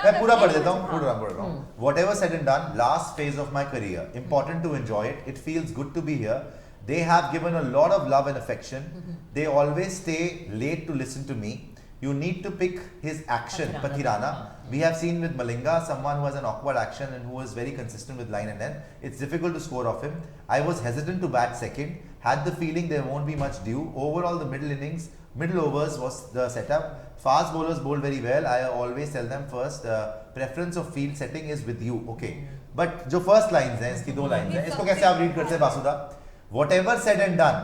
मैं पूरा पढ़ देता हूँ, पढ़ रहा हूँ. Whatever said and done, last phase of my career. Important to enjoy it. It feels good to be here. They have given a lot of love and affection. They always stay late to listen to me. You need to pick his action, Pathirana. We have seen with Malinga, someone who has an awkward action and who is very consistent with line and end. It's difficult to score off him. I was hesitant to bat second. Had the feeling there won't be much due. Overall, the middle overs was the setup. Fast bowlers bowl very well. I always tell them first, preference of field setting is with you. Okay. But जो first lines हैं, इसकी 2 lines हैं, इसको कैसे आप read करते हैं Basuda? Whatever said and done.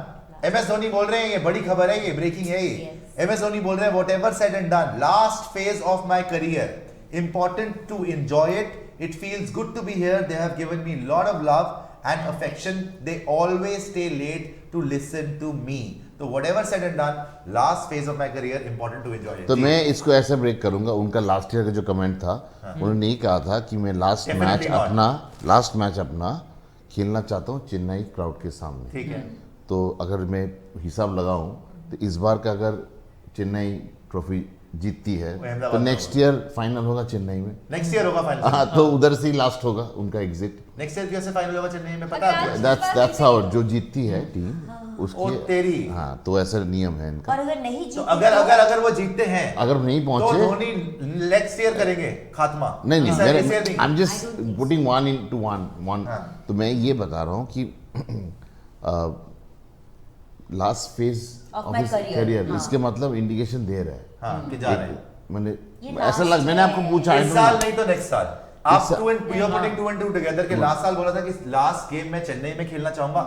MS Dhoni बोल रहे हैं, ये बड़ी खबर है, ये breaking है ये. MS धोनी बोल रहे हैं, whatever said and done. Last phase of my career. Important to enjoy it. It feels good to be here. They have given me a lot of love and affection. They always stay late to listen to me. तो whatever said and done, last phase of my career, important to enjoy it. तो मैं इसको ऐसे break करूंगा. उनका last year का जो comment था, उन्होंने यही कहा था कि मैं लास्ट मैच अपना खेलना चाहता हूँ चेन्नई क्राउड के सामने. ठीक है. तो अगर मैं हिसाब लगाऊं तो इस बार का अगर चेन्नई ट्रॉफी जीतती है तो नेक्स्ट ईयर फाइनल होगा चेन्नई में. नेक्स्ट ईयर होगा फाइनल. हाँ, तो उधर से ही लास्ट होगा उनका एग्जिट. नेक्स्ट ईयर कैसे फाइनल होगा चेन्नई में पता है? दैट्स हाउ जो जीतती है टीम उसकी तेरी. हाँ, तो ऐसा नियम है इनका. और अगर नहीं जीते, तो अगर वो जीतते हैं, अगर नहीं पहुंचे तो धोनी नेक्स्ट ईयर करेंगे खात्मा. नहीं I am just putting one into one. तो मैं ये बता रहा हूँ कि last phase of his career, इसके मतलब इंडिकेशन दे रहा है. हाँ, कि जा रहे हैं. मैंने ऐसा लग, मैंने आपको पूछा इस साल नहीं तो नेक्स्ट साल. आप 2 and 2 टुगेदर के लास्ट साल बोला था कि लास्ट गेम मैं चेन्नई में खेलना चाहूंगा.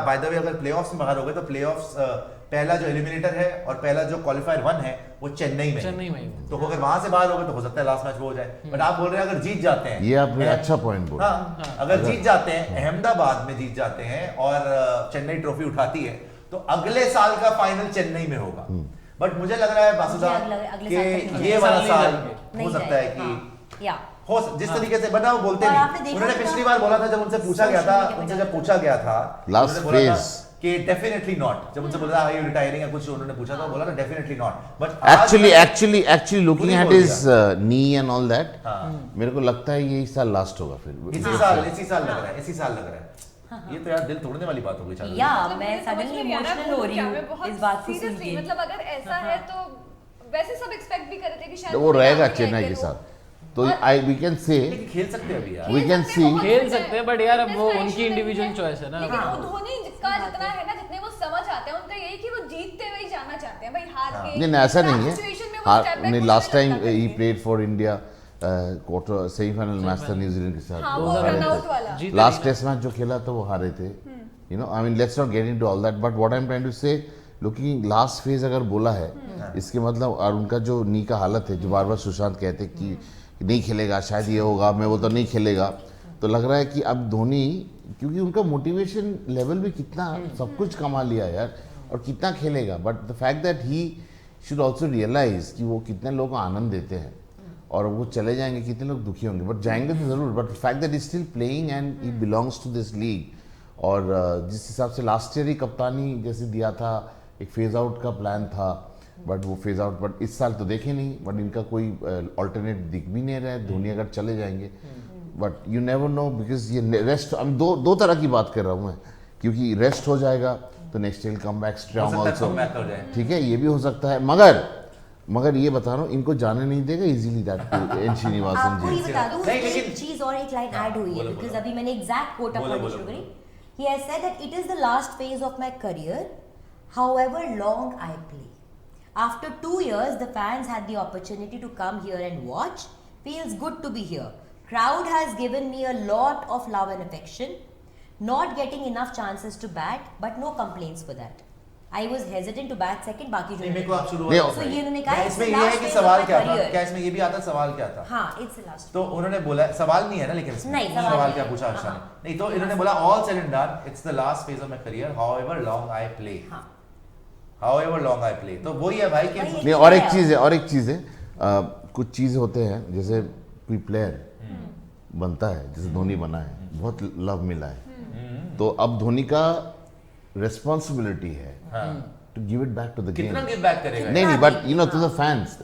बाय द वे, अगर प्लेऑफ्स में बाहर हो गए तो प्लेऑफ्स पहला जो एलिमिनेटर है और पहला जो क्वालिफायर 1 है वो चेन्नई में. तो अगर वहां से बाहर हो गए तो हो सकता है लास्ट मैच वो हो जाए. बट आप बोल रहे हैं अगर जीत जाते हैं, ये आपने अच्छा पॉइंट बोला. हाँ, अगर जीत जाते हैं, अहमदाबाद में जीत जाते हैं और चेन्नई ट्रॉफी उठाती है तो अगले साल का फाइनल चेन्नई में होगा. बट मुझे लग रहा है बासुदा कि ये वाला साल हो सकता है कि हो जिस तरीके से बना वो बोलते नहीं. उन्होंने पिछली बार बोला था जब उनसे पूछा गया था लास्ट फेज कि डेफिनेटली नॉट. जब उनसे बोला आर यू रिटायरिंग या कुछ उन्होंने पूछा था, बोला था definitely not. But actually looking at his knee and all that, मेरे को लगता है ये इस साल लास्ट होगा. फिर इसी साल लग रहा है. ये तो यार दिल तोड़ने वाली बात हो गई. या मैं सडनली इमोशनल हो रही हूं इस बात को सुन के. मतलब अगर ऐसा है तो वैसे सब एक्सपेक्ट भी कर रहे थे कि शायद वो रहेगा चेन्नई के साथ. तो वी कैन से खेल सकते हैं अभी यार. वी कैन सी खेल सकते हैं, बट यार अब वो उनकी इंडिविजुअल चॉइस है ना. लेकिन वो धोनी जितना है ना, जितने वो समझ आते हैं, उनका यही कि वो जीतते हुए ही जाना चाहते हैं भाई, हार के. नहीं, ऐसा नहीं है. नहीं, last time he played for India quarter semifinal match था न्यूजीलैंड के साथ. लास्ट टेस्ट मैच जो खेला था वो हारे थे. You know, I mean let's not get into all that. But what I am trying to say, looking last phase अगर बोला है, इसके मतलब, और उनका जो नी का हालत है, जो बार बार सुशांत कहते कि नहीं खेलेगा, शायद ये होगा, मैं बोलता नहीं खेलेगा, तो लग रहा है कि अब धोनी, क्योंकि उनका मोटिवेशन लेवल भी कितना सब कुछ कमा लिया यार, और कितना खेलेगा. But the fact that he should also realise कि वो कितने लोगों को आनंद देते हैं, और वो चले जाएंगे कितने लोग दुखी होंगे. बट जाएंगे तो जरूर. But fact that is still playing and he belongs to this league. और जिस हिसाब से लास्ट ईयर ही कप्तानी जैसे दिया था, एक फेज आउट का प्लान था, बट वो फेज आउट, बट इस साल तो देखे नहीं. बट इनका कोई ऑल्टरनेट दिख भी नहीं रहा है. धोनी अगर चले जाएंगे, but you never know, because ये रेस्ट, हम दो तरह की बात कर रहा हूँ मैं, क्योंकि रेस्ट हो जाएगा तो next will come back strong also. ठीक है, ये भी हो सकता है. मगर ये बता रहा हूँ, इनको जाने नहीं देगा इजीली दैट एन श्रीनिवासन जी. बता दूं एक चीज और, एक लाइन ऐड हुई है, बिकॉज़ अभी मैंने एग्जैक्ट कोट पढ़नी शुरू करी. He has said that it is the last phase of my career, however long I play. After 2 years, the fans had the opportunity to come here and watch. Feels good to be here. Crowd has given me a lot of love and affection. Not getting enough chances to bat, but no complaints for that. I was hesitant to bat second. बाकी जो मेरे को आप शुरू so ये उन्होंने कहा इसमें ये है कि सवाल क्या था, क्या इसमें ये भी आता सवाल क्या था? हाँ, it's the last. तो उन्होंने बोला सवाल नहीं है ना, लेकिन नहीं, सवाल क्या पूछा अर्षा ने? नहीं, तो इन्होंने बोला all said and done, it's the last phase of my career, however long I play. However long I play. तो वही है भाई कि नहीं, और एक चीज है, कुछ चीज होते हैं, जैसे कोई प्लेयर बनता है, जैसे धोनी बना है, बहुत लव मिला है, तो अब धोनी का रेस्पॉन्सिबिलिटी है to give it back to the game. कितना गिव बैक करेगा? नहीं, but you know, to the fans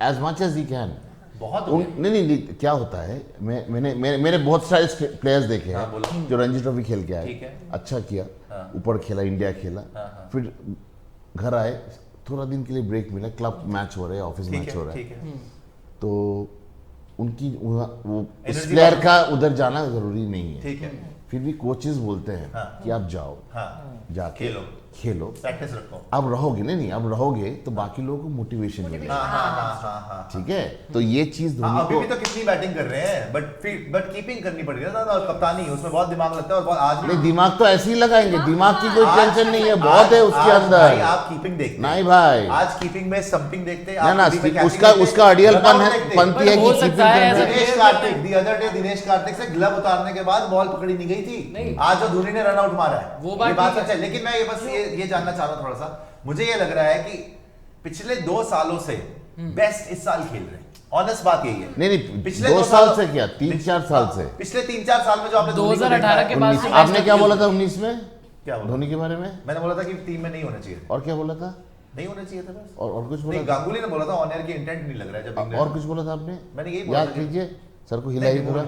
as much as he can. बहुत हो गए। नहीं, क्या होता है, मैंने बहुत सारे प्लेयर्स देखे हैं जो रणजी ट्रॉफी खेल के ठीक आए, है। अच्छा किया, ऊपर खेला, इंडिया खेला, फिर घर आए, थोड़ा दिन के लिए ब्रेक मिला, क्लब मैच हो रहे हैं, ऑफिस मैच हो रहा है, तो उनकी वो उस प्लेयर का उधर जाना जरूरी नहीं है, ठीक है, फिर भी कोचेस बोलते हैं कि आप जाओ, जाके खेलो, प्रैक्टिस रखो, अब रहोगे, नहीं अब रहोगे तो बाकी लोगों को मोटिवेशन मिलेगा, ठीक है, तो ये चीज धोनी अभी को भी तो कितनी बैटिंग कर रहे हैं, बट कीपिंग करनी पड़ रही है ना, और कप्तानी उसमें बहुत दिमाग लगता है, और बहुत आज भी नहीं, दिमाग तो ऐसे ही लगाएंगे, दिमाग की कोई टेंशन नहीं है, बहुत है उसके अंदर। आप कीपिंग देखते नहीं भाई, आज कीपिंग में स्टंपिंग देखते हैं, ना उसका अड़ियलपन है, पंती है हो कि सकता है ऐसा Dinesh Karthik the other day Dinesh Karthik से ग्लव उतारने के बाद बॉल पकड़ी नहीं गई थी, आज जो धोनी ने रन आउट मारा है वो ये बात सच है, लेकिन मैं ये बस ये जानना चाह रहा हूं थोड़ा सा, मुझे ये लग रहा है कि पिछले 2 सालों से बेस्ट इस साल खेल रहे हैं, ऑनेस्ट बात यही है। नहीं पिछले 2 साल से क्या, 3-4 साल से, पिछले 3-4 साल में जो आपने धोनी को 2018 देखा के है, बाद आपने क्या बोला था 19 में क्या बोला? धोनी के बारे में? मैंने बोला था कि टीम में नहीं होना चाहिए, और क्या बोला था? नहीं होना चाहिए था बस, और कुछ बोला नहीं था? गांगुली ने बोला था ऑन एयर की इंटेंट नहीं लग रहा है जब इंग्लैंड और कुछ बोला था आपने? मैंने यही बोला याद था कि- कीजिए, सर को हिलाइए पूरा।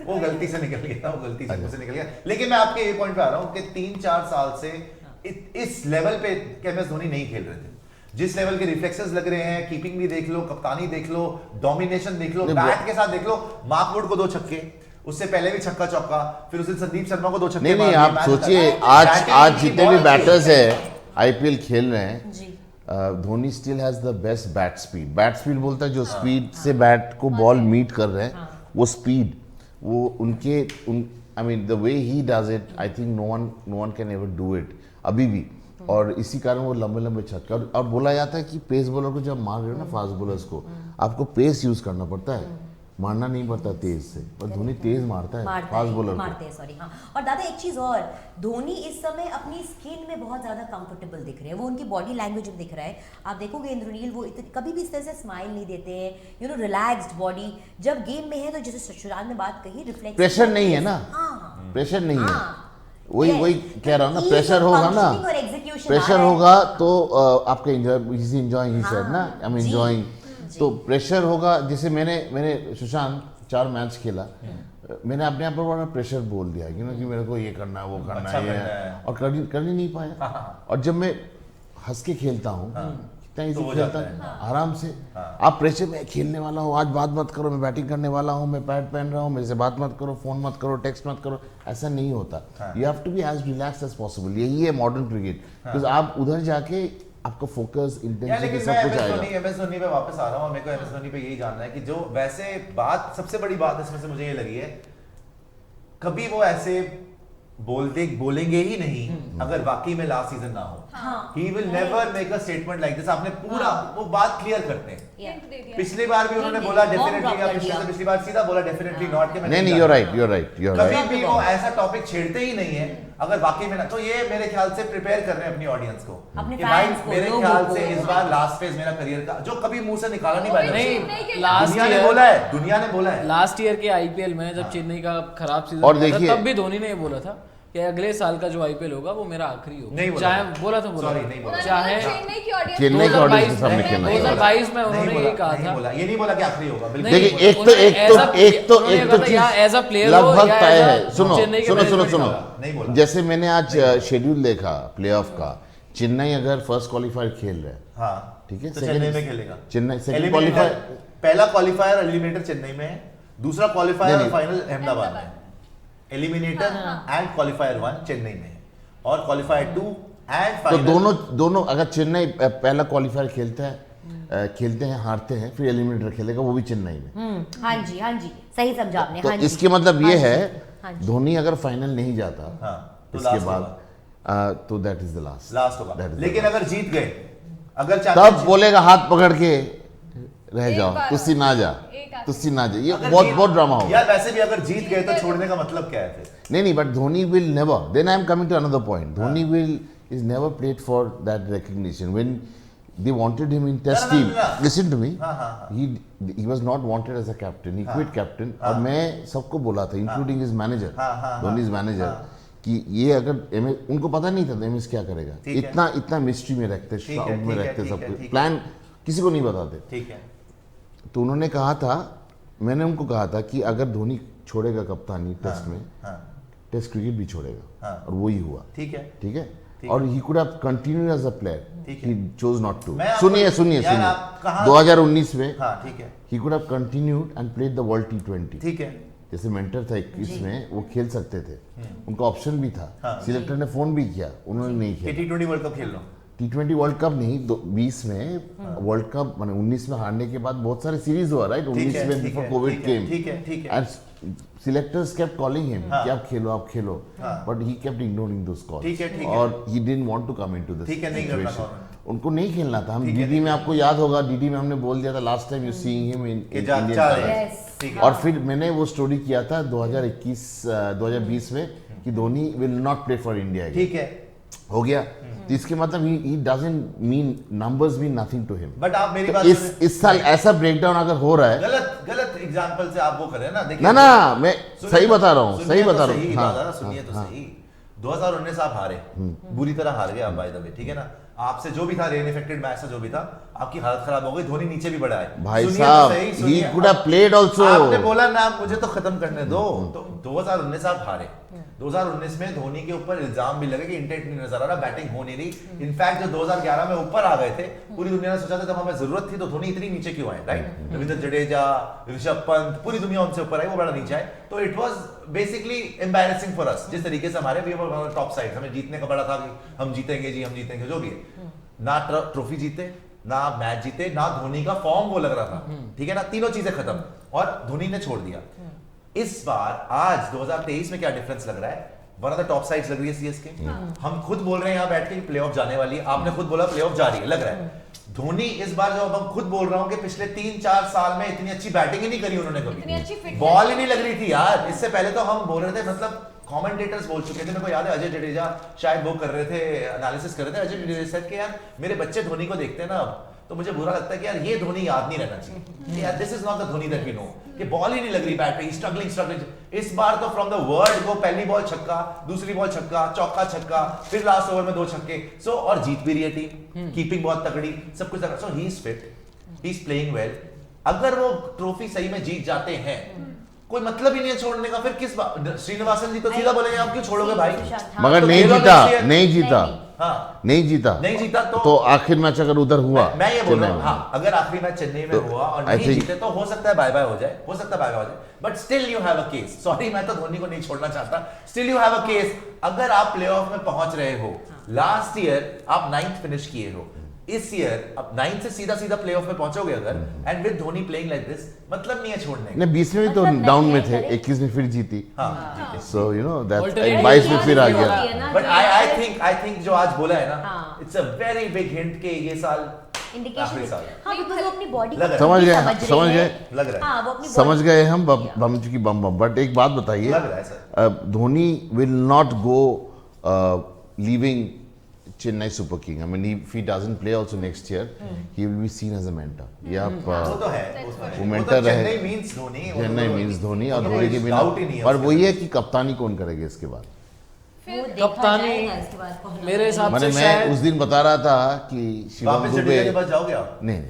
वो गलती से निकल गया था, वो गलती से मुझसे निकल गया, लेकिन मैं आपके ये पॉइंट पे आ रहा हूँ कि 3-4 साल से इस लेवल पे एमएस धोनी नहीं खेल रहे थे, जिस लेवल के रिफ्लेक्सेस लग रहे हैं, कीपिंग भी देख लो, कप्तानी देख लो, डोमिनेशन देख लो, बैट के साथ देख लो, मार्क वुड को 2 छक्के, उससे पहले भी छक्का चौका, फिर उसे संदीप शर्मा को 2 छक्के नहीं, मार आप दिए, सोचिए, बैटिंग आज की जितने बहुत भी अच्छी बैटर्स है। है आईपीएल खेल रहे हैं, जी Dhoni still has the best bat speed बोलता है, जो स्पीड से बैट को बॉल मीट कर रहे हैं, वो स्पीड, वो I mean the way he does it, I think no one can ever do it अभी भी, और इसी कारण वो लंबे लंबे छक्के, और बोला जाता है कि पेस बॉलर को जब मार रहे हो ना, फास्ट बॉलर्स को, आपको पेस यूज करना पड़ता है, मारना नहीं पड़ता तेज से, पर धोनी तेज मारता है फास्ट बॉलर मारते हैं, सॉरी, हाँ। और दादा एक चीज और, धोनी इस समय अपनी स्किन में बहुत ज्यादा कंफर्टेबल दिख रहे हैं, वो उनकी बॉडी लैंग्वेज में दिख रहा है, आप देखोगे इंद्रनील वो कभी भी इस तरह से स्माइल नहीं देते हैं, यू नो रिलैक्स्ड बॉडी, जब गेम में है तो जैसे ससुराल में बात कही, रिफ्लेक्स, प्रेशर नहीं है ना, प्रेशर नहीं है, वही कह रहा हूँ ना, प्रेशर होगा ना, प्रेशर होगा तो आपका एंजॉयिंग ही सेड ना, आई एम एंजॉयिंग, तो प्रेशर होगा, जैसे मैंने सुशांत 4 मैच खेला, मैंने अपने आप पर बड़ा प्रेशर बोल दिया कि मेरे को ये करना है, वो करना अच्छा है, और कर ही नहीं पाया, और जब मैं हंस के खेलता हूँ, कितना इजी खेलता हूँ, आराम से, आप प्रेशर में खेलने वाला हो, आज बात मत करो, मैं बैटिंग करने वाला हूँ, मैं पैड पहन रहा हूँ, मेरे से बात मत करो, फोन मत करो, टेक्स्ट मत करो, ऐसा नहीं होता, you have to be as relax as possible, यही है मॉडर्न क्रिकेट, बिकॉज आप उधर जाके आपका फोकस, इंटेंसिटी सब कुछ आएगा। एमएस धोनी पे वापस आ रहा हूँ, मेरे को एमएस धोनी पे यही जानना है कि जो वैसे बात, सबसे बड़ी बात इसमें से मुझे ये लगी है, कभी वो ऐसे बोलेंगे ही नहीं अगर वाकई में लास्ट सीजन ना हो, he will never make a statement like this, आपने पूरा वो बात क्लियर करते हैं, पिछली बार भी उन्होंने बोला डेफिनेटली, या पिछली बार सीधा बोला डेफिनेटली नॉट, के नहीं, यू आर राइट, कभी भी वो ऐसा टॉपिक छेड़ते ही नहीं है अगर वाकई में ना, तो ये मेरे ख्याल से प्रिपेयर कर रहे हैं अपनी ऑडियंस को, अपने कि भाई fans को, मेरे लोगों ख्याल को, से इस बार लास्ट फेज मेरा करियर का, जो कभी मुंह से निकाला नहीं पाया, नहीं, लास्ट दुनिया ने ईयर बोला है, दुनिया ने बोला है, लास्ट ईयर के आईपीएल में जब चेन्नई का खराब सीजन और हुआ था, देखिए- तब भी धोनी ने ये बोला था कि अगले साल का जो आईपीएल होगा वो मेरा आखिरी नहीं होगा, बोला चाहे बोला था, Sorry, नहीं बोला। चाहे चेन्नई की ऑडियंस चेन्नई के ऑडियंस के सामने खेलना है। 2022 में नहीं उन्होंने बोला, ये कहा नहीं था, बोला, ये नहीं बोला कि आखिरी होगा, बिल्कुल नहीं, नहीं देखिए, बोला। एक तो चीज एज अ प्लेयर लगभग तय है, सुनो चेन्नई के सुनो सुनो management सुनो, नहीं बोला। जैसे मैंने आज शेड्यूल देखा प्लेऑफ का, चेन्नई अगर फर्स्ट क्वालिफायर खेल रहा है, हाँ ठीक है, तो second- चेन्नई में खेलेगा, चेन्नई सेकंड Eliminator- क्वालिफायर, पहला क्वालिफायर एलिमिनेटर चेन्नई में है, दूसरा क्वालिफायर नहीं, और फाइनल अहमदाबाद में, एलिमिनेटर एंड क्वालिफायर 1 चेन्नई में है, और क्वालिफायर 2 एंड तो फाइनल दोनों अगर चेन्नई पहला क्वालिफायर खेलते हैं, हारते हैं, फिर एलिमिनेटर खेलेगा, वो भी चेन्नई में, हाँ जी, सही समझा आपने, तो हाँ जी, इसके मतलब ये हाँ है, हाँ जी। धोनी अगर फाइनल नहीं जाता हाँ, तो इसके last बाद तो that is the last That होगा, is the लेकिन last. अगर जीत गए, अगर तब championship- बोलेगा हाथ पकड़ के रह एक जाओ, बार तुसी ना जा, एक आखिरी। तुसी ना जा, ये अगर बहुत जीत- बहुत ड्रामा होगा। यार वैसे भी अगर जीत गए तो छोड़ने का मतलब क्या है फिर? नहीं, but Dhoni will never, then I am coming to another point, Dhoni will is never played for that recognition when they wanted him in test No, no, team. no, no. Listen to me. हाँ. He was not wanted as a captain. He quit captain. और मैं सबको बोला था, including his manager, धोनी's manager, कि ये अगर उनको पता नहीं था एमएस क्या करेगा, ठीक है। इतना मिस्ट्री में रखते, ठीक है, श्राउड में ठीक है, रखते, ठीक सब है, कुछ ठीक है। प्लान किसी को नहीं बताते। ठीक है, तो उन्होंने कहा था, मैंने उनको कहा था कि अगर धोनी छोड़ेगा कप्तानी टेस्ट में, टेस्ट क्रिकेट भी छोड़ेगा, और वही हुआ। ठीक है, ठीक है, और he could have continued as a player, he chose not to. मैं सुनिए सुनिए यार, सुनिए, आप कहाँ- 2019 में हाँ ठीक है, ही could have continued and played the world T20। ठीक है, जैसे मेंटर था 21 में, वो खेल सकते थे, उनका ऑप्शन भी था, सिलेक्टर ने फोन भी किया, उन्होंने नहीं कि किया। T20 वर्ल्ड कप खेल लो। T20 वर्ल्ड कप नहीं, 20 में वर्ल्ड कप, माने 19 में हारने के बाद बहुत सारे सीरीज हुआ, राइट? 19 में बिफोर कोविड केम, ठीक है, ठीक है, and selectors kept calling him कि आप खेलो, but he kept ignoring those calls, ठीक है, और he didn't want to come into this ठीक है, नहीं करना situation। कौन? उनको नहीं खेलना था। हम डीडी में, आपको याद होगा, डीडी में हमने बोल दिया था last time you seeing him in Indian Yes. ठीक है, और फिर मैंने वो स्टोरी किया था 2020 में कि Dhoni will not play for India. ठीक है, हो गया, तो इसके मतलब he doesn't mean, numbers mean nothing to him. But आप मेरी बात इस साल ऐसा ब्रेकडाउन अगर हो रहा है, गलत एग्जांपल से आप वो कर रहे हैं ना, देखिए ना मैं सही बता रहा हूँ, सही बता रहा हूँ। हाँ, सुनिए तो सही। 2019 आप हारे, बुरी तरह हार गए आप, बाय द वे, ठीक है ना? आपसे जो भी था, रेन इफेक्टेड मैच था, जो भी था, आपकी हालत खराब हो गई, धोनी नीचे भी बढ़ा है। भाई सुनिए तो साहब, सही, he सुनिए। could have played also। आपने बोला ना, मुझे तो खत्म करने दो। तो 2019 आप हारे, 2019 में धोनी के ऊपर इल्जाम भी लगे कि इंटेंट नहीं नजर आ रहा, बैटिंग हो नहीं रही। इनफैक्ट जो 2011 में ऊपर आ गए थे, पूरी दुनिया ने सोचा था जब हमें जरूरत थी तो धोनी इतनी नीचे क्यों आए, राइट? रविंद्र जडेजा, ऋषभ पंत, पूरी दुनिया उनसे ऊपर आई, वो बड़ा नीचे आए। तो it was basically embarrassing for us, जिस तरीके से हमारे भी टॉप साइड, हमें जीतने का बड़ा था कि हम जीतेंगे जी, हम जीतेंगे, जो भी है। ना ट्रॉफी जीते, ना मैच जीते, ना धोनी का फॉर्म वो लग रहा था, ठीक है ना? तीनों चीजें खत्म, और धोनी ने छोड़ दिया। इस बार आज 2023 में क्या डिफरेंस लग रहा है? One of the top sides लग रही है सीएसके। हम खुद बोल रहे हैं यहाँ बैठ के प्लेऑफ जाने वाली है, आपने खुद बोला प्लेऑफ जा रही है, लग रहा है। धोनी इस बार जब हम खुद बोल रहा हूँ कि पिछले 3-4 साल में इतनी अच्छी बैटिंग ही नहीं करी उन्होंने इतनी अच्छी कभी, fitness बॉल ही नहीं लग रही थी यार। इससे पहले तो हम बोल रहे थे, मतलब कमेंटेटर्स बोल चुके थे, मेरे को याद है अजय जडेजा शायद वो कर रहे थे, एनालिसिस कर रहे थे। अजय जडेजा सेड कि यार मेरे बच्चे धोनी को देखते हैं ना, तो मुझे बुरा लगता है कि यार ये धोनी याद नहीं रहना चाहिए, यार this is not the Dhoni that we know, कि बॉल ही नहीं लग रही बैट पे, स्ट्रगलिंग। इस बार तो फ्रॉम द वर्ल्ड को पहली बॉल छक्का, दूसरी बॉल छक्का, चौका छक्का, फिर लास्ट ओवर में 2 छक्के। सो और जीत भी रही है टीम, कीपिंग बहुत तगड़ी, सब कुछ तगड़ा। So he is fit, he is playing well. अगर वो ट्रॉफी सही में जीत जाते हैं, कोई मतलब ही नहीं है छोड़ने का। फिर किस बात, श्रीनिवासन जी तो सीधा बोलेंगे आप क्यों छोड़ोगे भाई? मगर तो नहीं खेलो जीता, next year। नहीं जीता, हाँ, नहीं जीता, नहीं जीता तो आखिर मैच अगर उधर हुआ, मैं ये बोल रहा हूँ, चेन्नई में, हाँ, अगर आखिरी मैच चेन्नई में तो हुआ और I नहीं think- जीते तो हो सकता है बाय बाय हो जाए, हो सकता है बाय बाय हो जाए, but still you have a case. Sorry, मैं तो धोनी को नहीं छोड़ना चाहता, still you have a case. अगर आप प्लेऑफ में पहुंच रहे हो, लास्ट ईयर आप 9th फिनिश किए हो, इस ईयर अब 9th से सीधा सीधा प्लेऑफ में पहुंचोगे अगर, and with Dhoni playing like this, मतलब नहीं है छोड़ने का। नहीं 20 में भी तो मतलब डाउन नहीं में है, थे, correct। 21 में फिर जीती, हाँ, so you know that Alternate 22 में फिर आ गया। बट आई थिंक जो आज बोला है ना, हाँ। It's a very big hint के ये साल इंडिकेशन आखिरी साल हाँ, because वो अपनी बॉडी लग रहा है। समझ गए, समझ रहे गए, हैं। लग रहा है, हाँ, वो अपनी समझ body- गए हम बम चुकी बम बम। बट एक बात बताइए, लग रहा है sir. Dhoni will not go leaving Chennai Super King. I mean, if he doesn't play also next year, he will be seen as a mentor. ये आप वो तो है, वो mentor रहे। चेन्नई मींस धोनी, चेन्नई मीन्स धोनी, और वो धोनी के कोई बिना, doubt ही नहीं है और उसके वही बारे है कि कप्तानी कौन करेगा इसके बाद। वो देखा कप्तानी जाएगा इसके बाद कौन मेरे हिसाब मैंने से मैं शायद उस दिन बता रहा था कि शिवम वापस दुबे, जडेजा के पास जाओगे आप? नहीं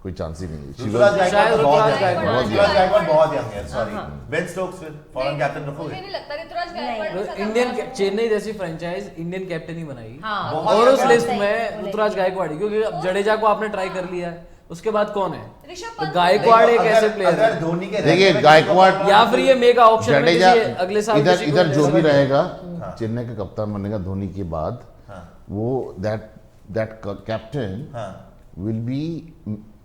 कोई चांस ही नहीं। ऋतुराज शिवम गायकवाड़ तो बहुत ऋतुराज young है, गायकवाड़ ऋतुराज गायकवाड़ बहुत young है, सॉरी। हाँ। बेन स्टोक्स फिर फॉरेन कैप्टन रखोगे? मुझे नहीं लगता ऋतुराज गायकवाड़ के साथ इंडियन आप- चेन्नई जैसी फ्रेंचाइज इंडियन कैप्टन ही बनाई, हाँ, बहुत और उस young लिस्ट है। में ऋतुराज गायकवाड़ ही, क्योंकि अब जडेजा को आपने ट्राई कर लिया है, उसके बाद कौन है? ऋषभ तो पंत गायकवाड़ एक अगर- ऐसे प्लेयर अगर है, धोनी के देखिए, रहने में गायकवाड़ किसी को या फिर ये मेगा ऑक्शन में जडेजा किसी अगले साल इधर किसी को इधर जो ले भी सकते हैं। रहेगा, चेन्नई का कप्तान बनेगा धोनी के बाद, हाँ। वो दैट कैप्टन हाँ। Will be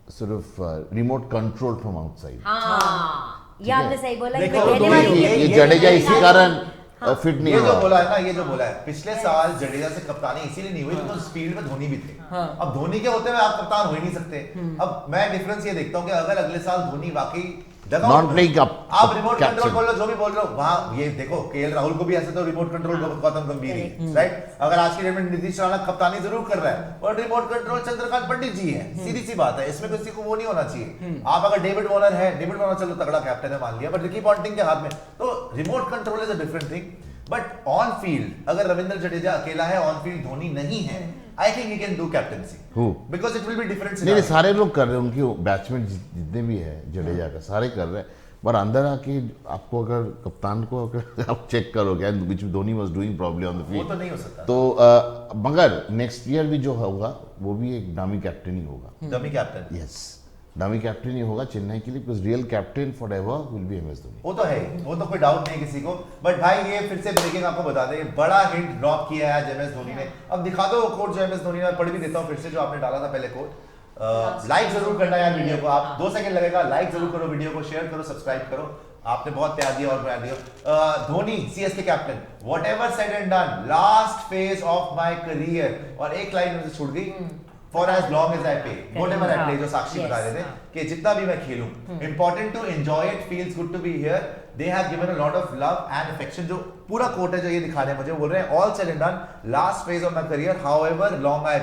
sort of remote control from outside. हाँ, ये आपने सही बोला। देखो, ये कहने तो वाली ये- है। ये जडेजा इसी कारण फिट नहीं ये जो हुआ। बोला है ना, ये जो बोला है, पिछले साल जडेजा से कप्तानी इसीलिए नहीं हुई क्योंकि स्पीड में धोनी भी थे। हाँ। अब धोनी के होते हुए आप कप्तान हो ही नहीं सकते। अब मैं डिफरेंस ये देखता हूँ कि अगर अगले साल धोनी वाकई Not playing up- आप रिमोट captain. कंट्रोल बोल लो, जो भी बोल रहे हो, वहां ये देखो केएल राहुल को भी ऐसे तो रिमोट कंट्रोल गौतम गंभीर ही, राइट? अगर आज की डेट में नीतीश राणा कप्तानी जरूर कर रहा है और रिमोट कंट्रोल चंद्रकांत पंडित जी है, सीधी सी बात है, इसमें किसी को वो नहीं होना चाहिए। आप अगर डेविड वॉर्नर है, डेविड वॉर्नर चलो तगड़ा कैप्टन है मान लिया, बट रिकी पॉन्टिंग के हाथ में, तो remote control is a different thing. But on field अगर रविंद्र जडेजा अकेला है, ऑन फील्ड धोनी नहीं है, I think he can do captaincy. Who? Because it will be different नहीं scenario. सारे लोग कर रहे हैं, उनकी बैट्समैन जितने भी है जडेजा का सारे कर रहे हैं, पर अंदर आके आपको अगर कप्तान को अगर आप चेक करोगे which Dhoni was doing probably on the वो फील्ड, तो नहीं हो सकता. तो मगर नेक्स्ट ईयर भी जो होगा वो भी एक डामी कैप्टन ही होगा. Dummy captain. Yes, dummy captain ही होगा चेन्नई के लिए, because real captain forever will be MS Dhoni. वो तो है, वो तो कोई डाउट नहीं किसी को. बट भाई ये फिर से ब्रेकिंग आपको बता दें, बड़ा हिंट ड्रॉप किया है आज MS धोनी ने. अब दिखा दो कोट जो MS धोनी ने, पढ़ भी देता हूँ फिर से जो आपने डाला था पहले कोट. लाइक जरूर करना यार वीडियो को, आप 2 सेकंड लगेगा. लाइक जरूर करो वीडियो को, शेयर करो, सब्सक्राइब करो. आपने बहुत प्यार दिया और प्यार दिया. Dhoni CSK captain, whatever said and done, last phase of my career. और एक लाइन मुझे छूट गई, for as long as I play, whatever I play, जो साक्षी बता रहे थे कि जितना भी मैं खेलूं, important to enjoy it, feels good to be here, they have given a lot of love and affection. जो पूरा कोट है जो ये दिखा रहे हैं मुझे, बोल रहे हैं all said and done, last phase of my career, however long I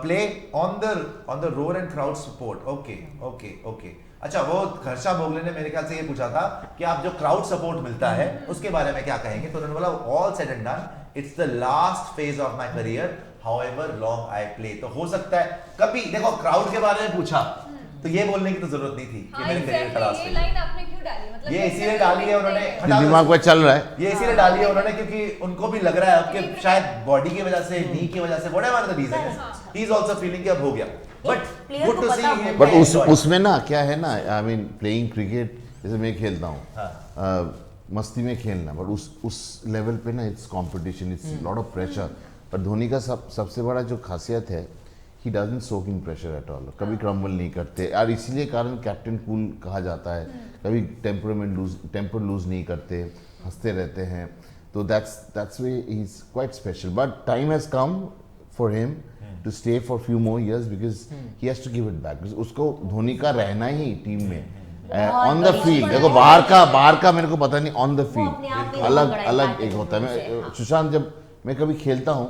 play on the roar and crowd support. Okay. अच्छा, वो हर्षा भोगले ने मेरे ख्याल से ये पूछा था कि आप जो क्राउड सपोर्ट मिलता है उसके बारे में क्या कहेंगे, तो उन्होंने बोला all said and done, it's the last phase of my career, however long I play. तो हो सकता है कभी, देखो क्राउड के बारे में पूछा तो ये बोलने की तो जरूरत नहीं थी कि मेरे करियर का लास्ट ये फेज. लाइन आपने क्यों डाली? मतलब ये इसीलिए डाली है उन्होंने, दिमाग में चल रहा है. ये इसीलिए डाली है उन्होंने क्योंकि उनको भी लग रहा है अब कि शायद बॉडी की वजह से, नी की वजह से, व्हाटएवर द रीजन है, ही इज आल्सो फीलिंग कि अब हो गया. But good to see him. But उसमें ना क्या है ना, आई मीन प्लेइंग क्रिकेट जैसे मैं खेलता हूँ, मस्ती में खेलना, बट उस लेवल पे ना it's competition, it's lot of pressure. पर धोनी का सबसे बड़ा जो खासियत है, he doesn't soak in pressure at all, कभी क्रम्बल नहीं करते, और इसीलिए कारण कैप्टन कूल कहा जाता है. कभी टेम्पर लूज नहीं करते, हंसते रहते हैं. तो that's way he is quite special. But time has come for him to stay for few more years because he has to give it back. उसको धोनी का रहना ही टीम में ऑन द फील्ड. देखो बाहर का मेरे को पता नहीं, ऑन द फील्ड अलग एक होता है. मैं सुशांत, जब मैं कभी खेलता हूँ,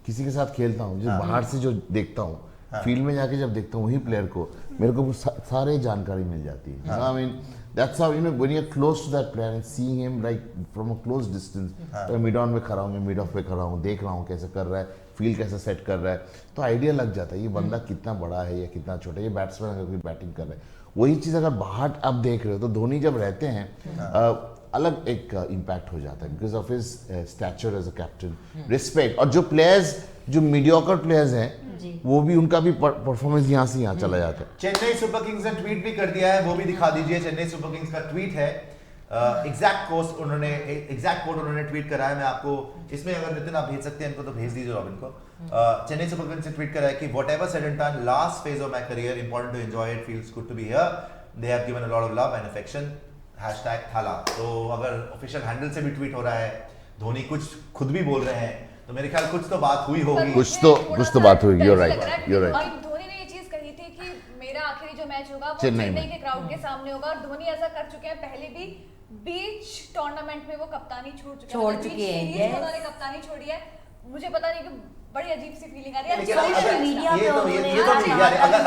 किसी के साथ खेलता हूँ, जो बाहर से जो देखता हूँ, फील्ड में जाके जब देखता हूँ वही प्लेयर को, मेरे को सारे जानकारी मिल जाती है. I mean that's how, you know, when you're close to that player and seeing him like from a close distance, तो मिड ऑन में खड़ा हूँ, मिड ऑफ पे खड़ा हूँ, देख रहा हूँ कैसे कर रहा है, फील्ड कैसे सेट कर रहा है, तो आइडिया लग जाता है ये बंदा कितना बड़ा है या कितना छोटा है. ये बैट्समैन अगर कोई बैटिंग कर रहा है, वही चीज़ अगर बाहर आप देख रहे हो, तो धोनी जब रहते हैं अलग एक इम्पैक्ट हो जाता है because of his stature as a captain, respect. और जो प्लेयर्स जो मीडियोकर प्लेयर्स हैं, वो भी उनका भी परफॉर्मेंस यहाँ से यहाँ चला जाता है. चेन्नई सुपर किंग्स ने ट्वीट भी कर दिया है, वो भी दिखा दीजिए. चेन्नई सुपर किंग्स का ट्वीट है, एग्जैक्ट कोट उन्होंने ट्वीट करा है. मैं आपको इसमें, अगर नितिन आप भेज सकते हैं इनको तो भेज दीजिए रॉबिन को. चेन्नई सुपर किंग्स ने ट्वीट करा है कि whatever said and done, last phase of my career, important to enjoy it, feels good to be here, they have given a lot of love and affection, #Thala. तो अगर official handle से भी tweet हो रहा है, धोनी कुछ खुद भी बोल रहे हैं, तो मेरे ख्याल कुछ तो बात हुई होगी. कुछ तो बात हुई. You're right. धोनी ने ये चीज कही थी कि मेरा आखिरी जो मैच होगा वो चेन्नई के क्राउड के सामने होगा, और धोनी ऐसा कर चुके हैं पहले भी. बीच टूर्नामेंट में वो कप्तानी छोड़ चुके हैं, उन्होंने कप्तानी छोड़ी है. मुझे पता नहीं कि बड़ी अजीब सी फीलिंग आ रही है. सोशल मीडिया पे अगर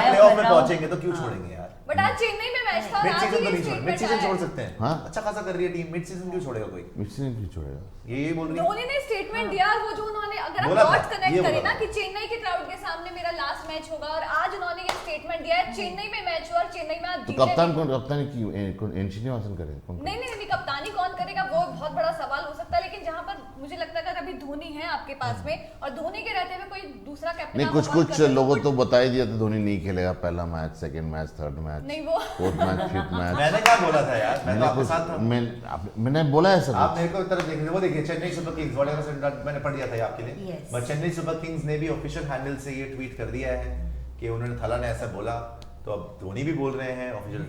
प्लेऑफ में पहुंचेंगे तो क्यों छोड़ेंगे यार? बट आज चेन्नई में मैच था, मिड आज सीजन तो ही नहीं छोड़, मिड सीजन छोड़ सकते हैं. हाँ? अच्छा खासा कर रही है टीम, मिड सीजन क्यों छोड़ेगा कोई? मिड सीजन क्यों छोड़ेगा? ये बोल रही है. धोनी ने स्टेटमेंट दिया, और वो जो उन्होंने, अगर बोला आप था, डॉट्स कनेक्ट ये करें बोला ना था. कि चेन्नई के क्राउड के सामने मेरा लास्ट मैच होगा, और आज उन्होंने ये स्टेटमेंट दिया है, चेन्नई में मैच हुआ और चेन्नई में आज तो जीते. कप्तानी क्यों एनशिनिवासन करेगा? नहीं, कप्तानी कौन करेगा वो बहुत बड़ा सवाल हो सकता है. लेकिन जहां पर मुझे लगता है अगर अभी धोनी है आपके पास में, और धोनी के रहते हुए कोई दूसरा कैप्टन नहीं, कुछ लोगों तो बता ही दिया था धोनी नहीं खेलेगा पहला match, second match, third match, नहीं, वो फोर्थ मैच, फिफ्थ मैच. मैंने क्या बोला था यार? मैं तो आपके साथ था. मैंने बोला ऐसा आप मेरे को तरफ देखिए, वो देखिए Chennai super Kings, whatever said and done, मैंने पढ़ दिया था ये आपके लिए. Yes. But Chennai super kings ने भी ऑफिशियल हैंडल से ये ट्वीट कर दिया है कि उन्होंने, थाला ने ऐसा बोला, तो अब धोनी भी बोल रहे हैं, ऑफिशियल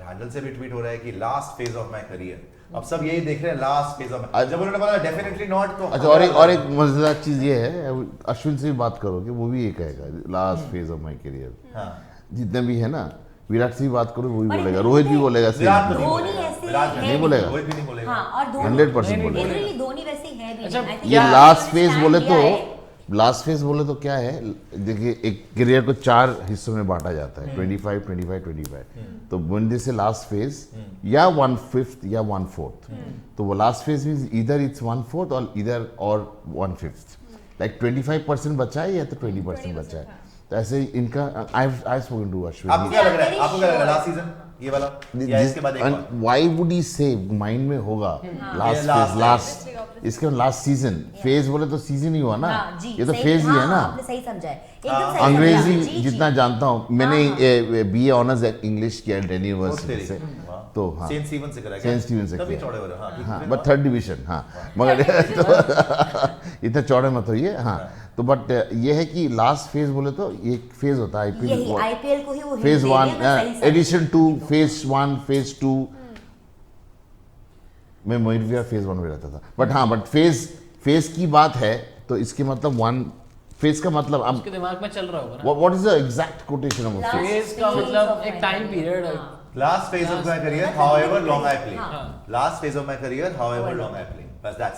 हैंडल से भी ट्वीट हो रहा है कि last phase of my career. अब सब यही देख रहे हैं, लास्ट फेज ऑफ. जब उन्होंने बोला डेफिनेटली नॉट, तो अच्छा. और एक मजेदार चीज ये है, अश्विन से भी बात करोगे, वो भी ये कहेगा last phase of my career. हाँ, जितने भी है ना, विराट से भी बात करो वही बोलेगा, रोहित भी बोलेगा, विराट तो धोनी ऐसे नहीं बोलेगा, कोई भी नहीं बोलेगा. हाँ, और धोनी 100% बोलेगा. लिटरली धोनी वैसे है भी अच्छा, नहीं. I think ये yeah, लास्ट उन्होंने फेज बोले तो क्या है, देखिए एक करियर को 4 हिस्सों में बांटा जाता है, 25, 25, 25. तो when they say last phase, या 1/5 या 1/4. तो वो लास्ट फेज मींस इधर इट्स 1/4 और इधर और 1/5. लाइक 25% बचा है या तो 20% बचा है, तो ऐसे ही इनका आई स्पोकन टू आपको अश्विनी। क्या लग रहा है, आपको क्या लग रहा है लास्ट सीजन ये वाला या इसके बाद एक और? व्हाई वुड ही से माइंड में होगा लास्ट इसके लास्ट सीजन, फेज बोले तो सीजन ही हुआ ना, हाँ, जी, ये तो सही- फेज ही है हाँ, ना। आपने सही समझा है, एकदम सही अंग्रेजी समझा। जी, जितना जी। जानता हूँ मैंने BA ऑनर्स इंग्लिश किया दिल्ली यूनिवर्सिटी से, तो हाँ सेंट स्टीवन से करा सेंट स्टीवन से तभी किया। चौड़े हो रहे हो, हाँ, ठीक हाँ है। बट 3rd डिवीजन, हाँ मगर तो इतने चौड़े मत होइए, हाँ तो बट ये है कि लास्ट फेज बोले तो एक फेज होता है यही IPL IPL को ही वो फेज hint दे 1 रहे हैं, मैं सही समझ- एडिशन 2 फेज 1 फेज 2, मैं मोइनविया फेज 1 में रहता था, बट हाँ बट फेज की बात है तो इसके मतलब 1 फेज का मतलब अब उसके दिमाग में चल रहा होगा ना, what is the exact quotation of Last phase? Phase का phase मतलब of एक my टाइम career. पीरियड है। हाँ. Last phase of my career, however long I play. हाँ. Last phase of my career, however long I play. But that's